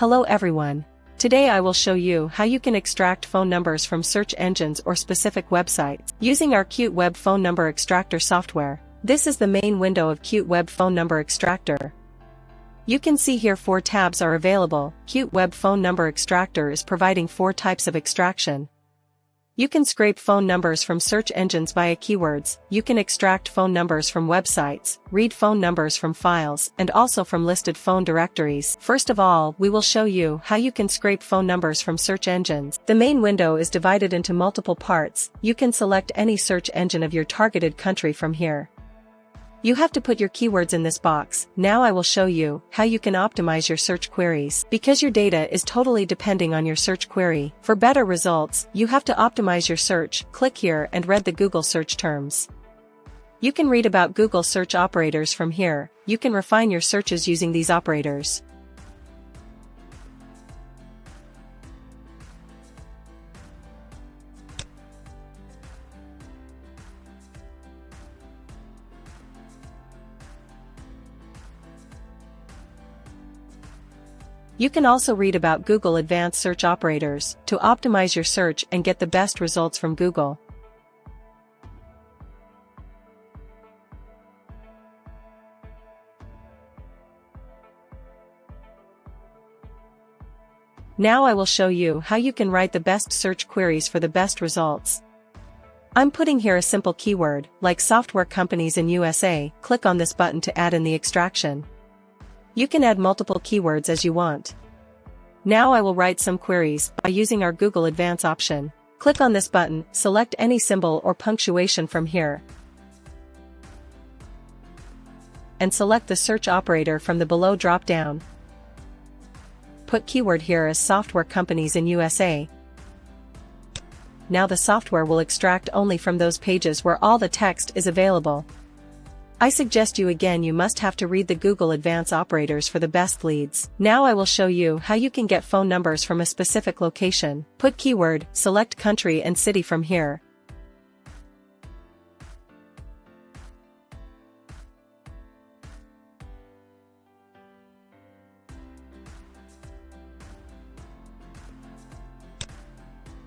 Hello everyone. Today I will show you how you can extract phone numbers from search engines or specific websites using our Qt Web Phone Number Extractor software. This is the main window of Qt Web Phone Number Extractor. You can see here 4 tabs are available. Qt Web Phone Number Extractor is providing 4 types of extraction. You can scrape phone numbers from search engines via keywords, you can extract phone numbers from websites, read phone numbers from files, and also from listed phone directories. First of all, we will show you how you can scrape phone numbers from search engines. The main window is divided into multiple parts. You can select any search engine of your targeted country from here. You have to put your keywords in this box. Now I will show you how you can optimize your search queries. Because your data is totally depending on your search query. For better results, you have to optimize your search. Click here and read the Google search terms. You can read about Google search operators from here. You can refine your searches using these operators. You can also read about Google Advanced Search Operators to optimize your search and get the best results from Google. Now I will show you how you can write the best search queries for the best results. I'm putting here a simple keyword, like software companies in USA. Click on this button to add in the extraction. You can add multiple keywords as you want. Now I will write some queries by using our Google Advanced option. Click on this button, select any symbol or punctuation from here, and select the search operator from the below drop-down. Put keyword here as software companies in USA. Now the software will extract only from those pages where all the text is available. I suggest you must have to read the Google Advanced operators for the best leads. Now I will show you how you can get phone numbers from a specific location. Put keyword, select country and city from here.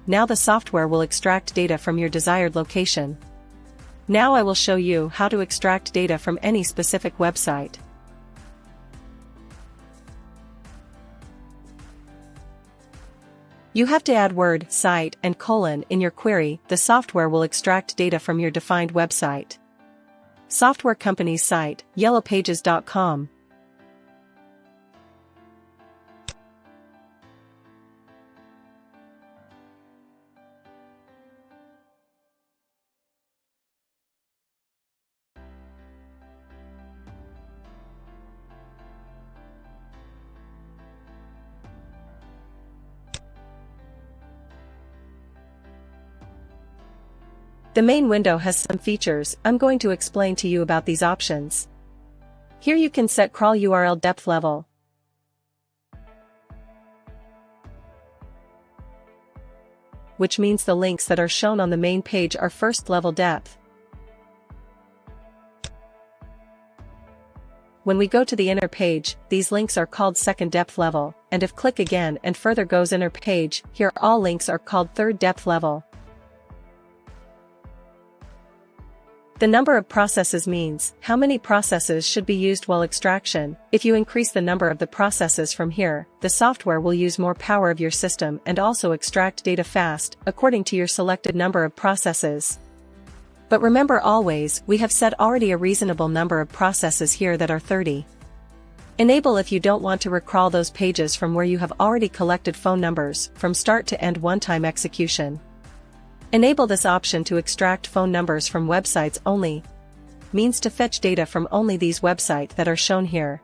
Now the software will extract data from your desired location. Now I will show you how to extract data from any specific website. You have to add word, site, and colon in your query. The software will extract data from your defined website. Software company's site, yellowpages.com. The main window has some features. I'm going to explain to you about these options. Here you can set crawl URL depth level, which means the links that are shown on the main page are first level depth. When we go to the inner page, these links are called second depth level, and if click again and further goes inner page, here all links are called third depth level. The number of processes means how many processes should be used while extraction. If you increase the number of the processes from here, the software will use more power of your system and also extract data fast, according to your selected number of processes. But remember always, we have set already a reasonable number of processes here that are 30. Enable if you don't want to recrawl those pages from where you have already collected phone numbers, from start to end one-time execution. Enable this option to extract phone numbers from websites only, means to fetch data from only these websites that are shown here.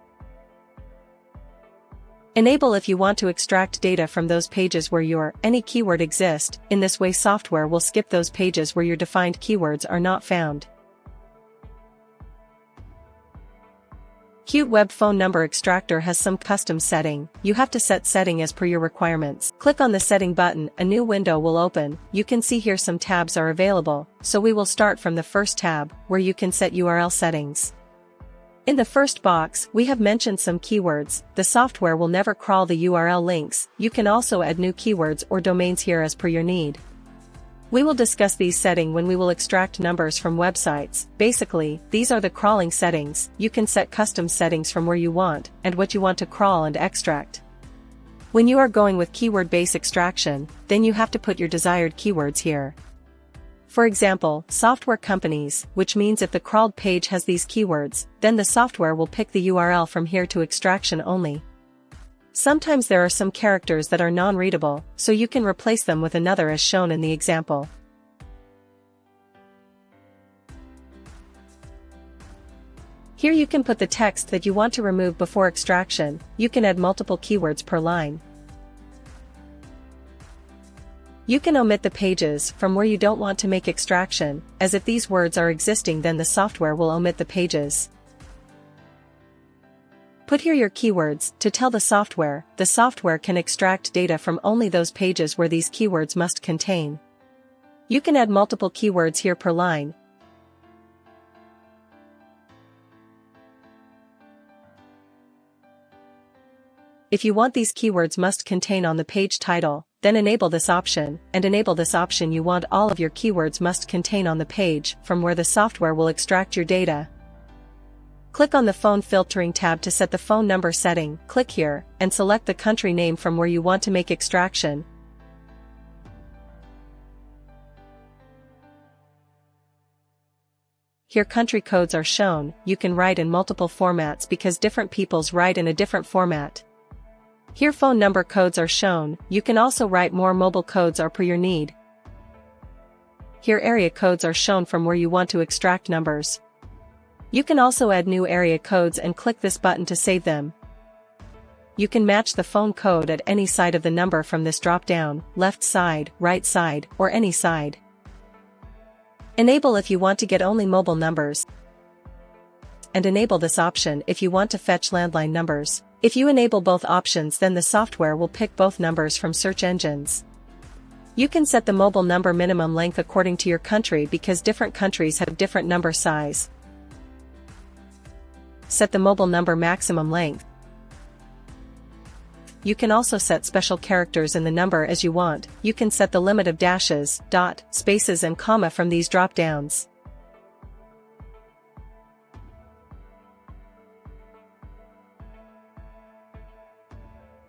Enable if you want to extract data from those pages where your any keyword exists. In this way software will skip those pages where your defined keywords are not found. Qt Web Phone Number Extractor has some custom setting. You have to set setting as per your requirements. Click on the setting button, a new window will open. You can see here some tabs are available, so we will start from the first tab, where you can set URL settings. In the first box, we have mentioned some keywords. The software will never crawl the URL links. You can also add new keywords or domains here as per your need. We will discuss these settings when we will extract numbers from websites. Basically, these are the crawling settings. You can set custom settings from where you want and what you want to crawl and extract. When you are going with keyword-based extraction, then you have to put your desired keywords here. For example, software companies, which means if the crawled page has these keywords, then the software will pick the URL from here to extraction only. Sometimes there are some characters that are non-readable, so you can replace them with another as shown in the example. Here you can put the text that you want to remove before extraction. You can add multiple keywords per line. You can omit the pages from where you don't want to make extraction, as if these words are existing then the software will omit the pages. Put here your keywords to tell the software can extract data from only those pages where these keywords must contain. You can add multiple keywords here per line. If you want these keywords must contain on the page title, then enable this option, and enable this option you want all of your keywords must contain on the page from where the software will extract your data. Click on the phone filtering tab to set the phone number setting. Click here, and select the country name from where you want to make extraction. Here country codes are shown. You can write in multiple formats because different peoples write in a different format. Here phone number codes are shown. You can also write more mobile codes or per your need. Here area codes are shown from where you want to extract numbers. You can also add new area codes and click this button to save them. You can match the phone code at any side of the number from this drop-down, left side, right side, or any side. Enable if you want to get only mobile numbers. And enable this option if you want to fetch landline numbers. If you enable both options then the software will pick both numbers from search engines. You can set the mobile number minimum length according to your country because different countries have different number size. Set the mobile number maximum length. You can also set special characters in the number as you want. You can set the limit of dashes, dot, spaces and comma from these drop-downs.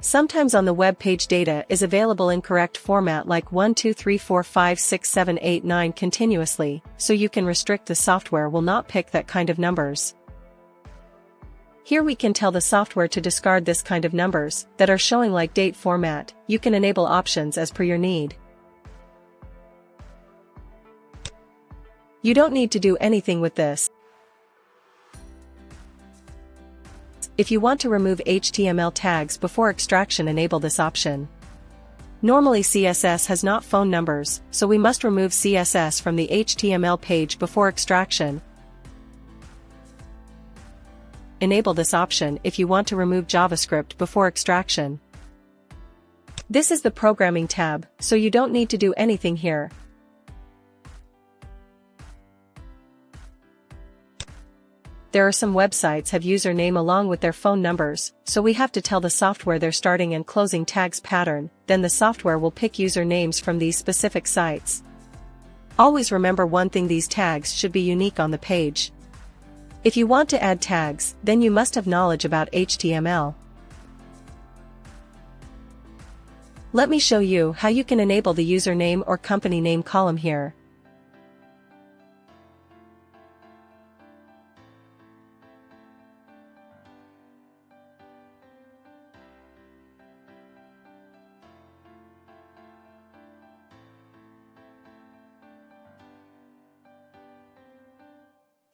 Sometimes on the web page data is available in correct format like 1 2 3 4 5 6 7 8 9 continuously, so you can restrict the software will not pick that kind of numbers. Here we can tell the software to discard this kind of numbers that are showing like date format. You can enable options as per your need. You don't need to do anything with this. If you want to remove HTML tags before extraction, enable this option. Normally CSS has not phone numbers, so we must remove CSS from the HTML page before extraction. Enable this option if you want to remove JavaScript before extraction. This is the programming tab, so you don't need to do anything here. There are some websites have username along with their phone numbers, so we have to tell the software their starting and closing tags pattern, then the software will pick usernames from these specific sites. Always remember one thing, these tags should be unique on the page. If you want to add tags, then you must have knowledge about HTML. Let me show you how you can enable the username or company name column here.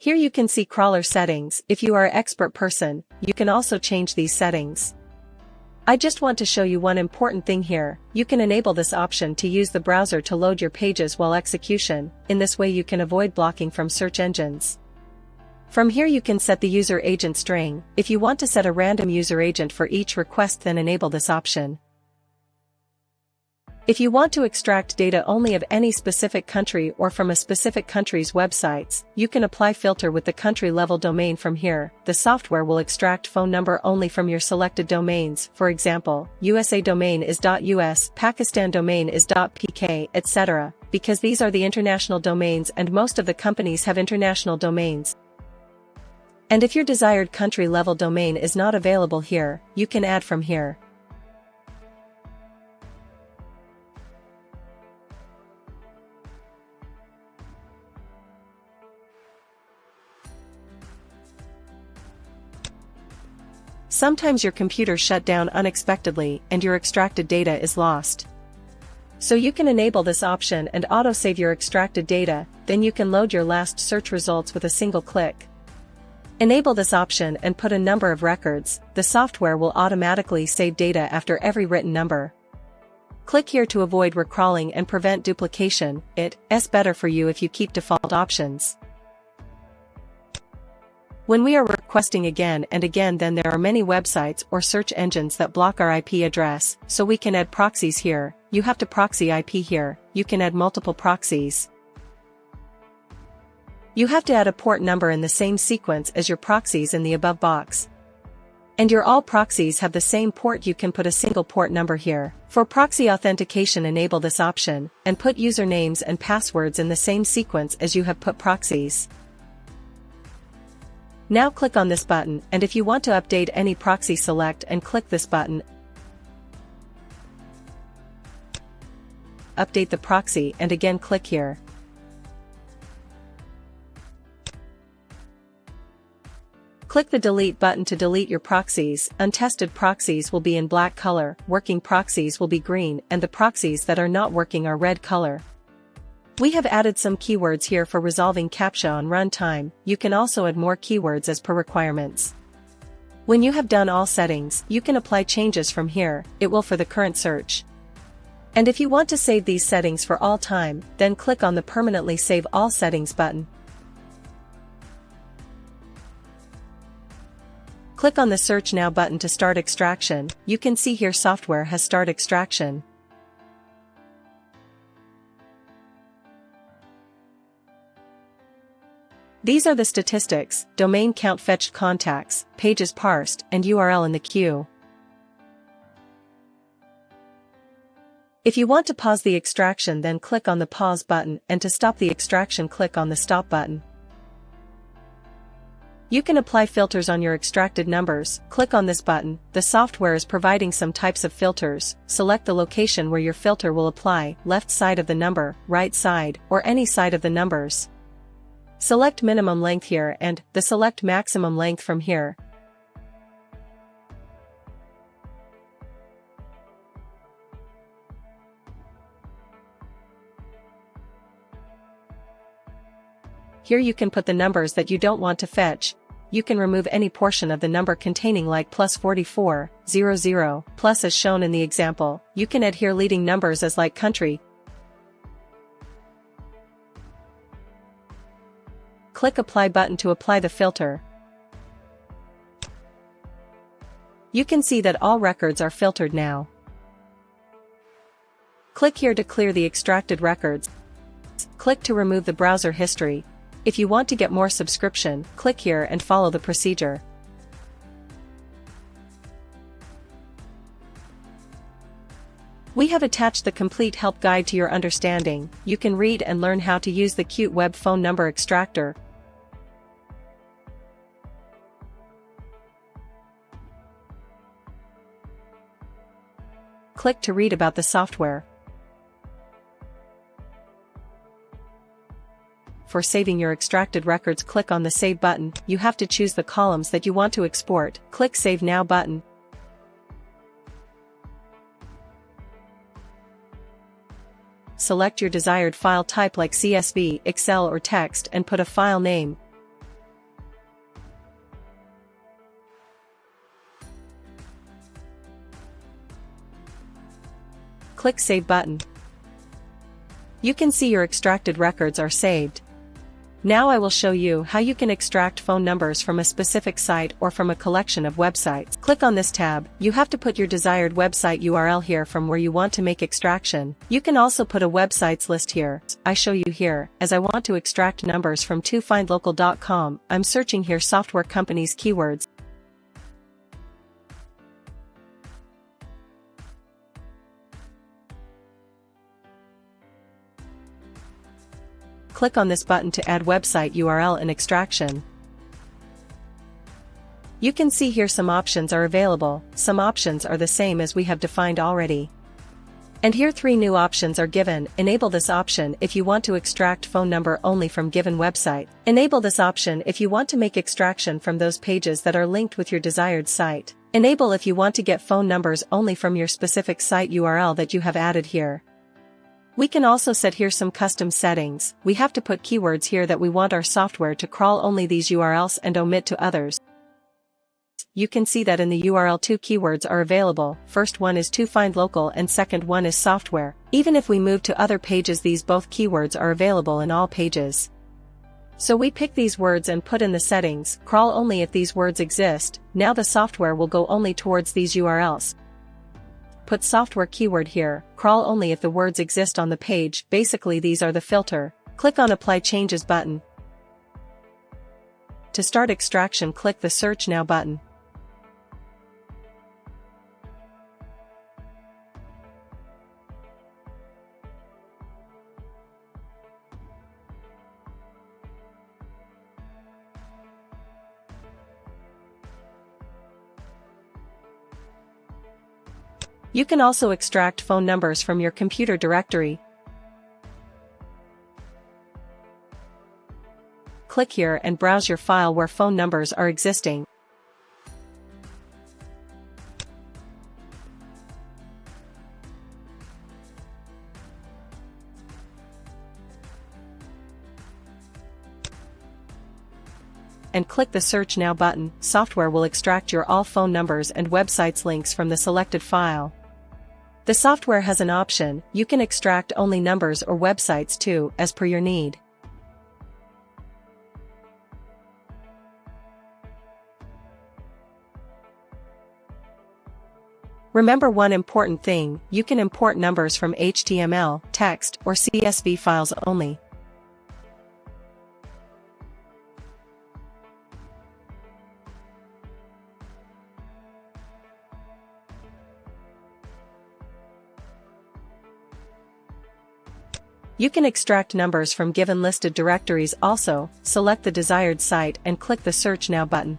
Here you can see crawler settings. If you are an expert person, you can also change these settings. I just want to show you one important thing here. You can enable this option to use the browser to load your pages while execution. In this way you can avoid blocking from search engines. From here you can set the user agent string. If you want to set a random user agent for each request, then enable this option. If you want to extract data only of any specific country or from a specific country's websites, you can apply filter with the country-level domain from here. The software will extract phone number only from your selected domains. For example, USA domain is .us, Pakistan domain is .pk, etc., because these are the international domains and most of the companies have international domains. And if your desired country-level domain is not available here, you can add from here. Sometimes your computer shut down unexpectedly and your extracted data is lost. So you can enable this option and autosave your extracted data, then you can load your last search results with a single click. Enable this option and put a number of records. The software will automatically save data after every written number. Click here to avoid recrawling and prevent duplication. It's better for you if you keep default options. When we are requesting again and again, then there are many websites or search engines that block our IP address, so we can add proxies here. You have to proxy IP here. You can add multiple proxies. You have to add a port number in the same sequence as your proxies in the above box. And your all proxies have the same port. You can put a single port number here. For proxy authentication, enable this option, and put usernames and passwords in the same sequence as you have put proxies. Now click on this button, and if you want to update any proxy, select and click this button. Update the proxy and again click here. Click the delete button to delete your proxies. Untested proxies will be in black color, working proxies will be green, and the proxies that are not working are red color. We have added some keywords here for resolving CAPTCHA on runtime. You can also add more keywords as per requirements. When you have done all settings, you can apply changes from here. It will for the current search. And if you want to save these settings for all time, then click on the permanently save all settings button. Click on the search now button to start extraction. You can see here software has start extraction. These are the statistics: domain count, fetched contacts, pages parsed, and URL in the queue. If you want to pause the extraction, then click on the pause button, and to stop the extraction, click on the stop button. You can apply filters on your extracted numbers. Click on this button. The software is providing some types of filters. Select the location where your filter will apply, left side of the number, right side, or any side of the numbers. Select minimum length here and the select maximum length from here. Here you can put the numbers that you don't want to fetch. You can remove any portion of the number containing like +44, 00, plus as shown in the example. You can add here leading numbers as like country. Click apply button to apply the filter. You can see that all records are filtered now. Click here to clear the extracted records. Click to remove the browser history. If you want to get more subscription, click here and follow the procedure. We have attached the complete help guide to your understanding. You can read and learn how to use the Qt Web phone number extractor. Click to read about the software. For saving your extracted records, click on the Save button. You have to choose the columns that you want to export. Click Save Now button. Select your desired file type like CSV, Excel or text and put a file name. Click Save button. You can see your extracted records are saved. Now I will show you how you can extract phone numbers from a specific site or from a collection of websites. Click on this tab. You have to put your desired website URL here from where you want to make extraction. You can also put a websites list here. I show you here, as I want to extract numbers from tofindlocal.com. I'm searching here software companies keywords. Click on this button to add website URL and extraction. You can see here some options are available, some options are the same as we have defined already. And here 3 new options are given. Enable this option if you want to extract phone number only from given website. Enable this option if you want to make extraction from those pages that are linked with your desired site. Enable if you want to get phone numbers only from your specific site URL that you have added here. We can also set here some custom settings. We have to put keywords here that we want our software to crawl only these URLs and omit to others. You can see that in the URL 2 keywords are available. First one is tofindlocal and second one is software. Even if we move to other pages, these both keywords are available in all pages. So we pick these words and put in the settings, crawl only if these words exist. Now the software will go only towards these URLs. Put software keyword here, crawl only if the words exist on the page. Basically these are the filter. Click on Apply Changes button. To start extraction, click the Search Now button. You can also extract phone numbers from your computer directory. Click here and browse your file where phone numbers are existing. And click the Search Now button. Software will extract your all phone numbers and websites links from the selected file. The software has an option, you can extract only numbers or websites too, as per your need. Remember one important thing, you can import numbers from HTML, text, or CSV files only. You can extract numbers from given listed directories also. Select the desired site and click the Search Now button.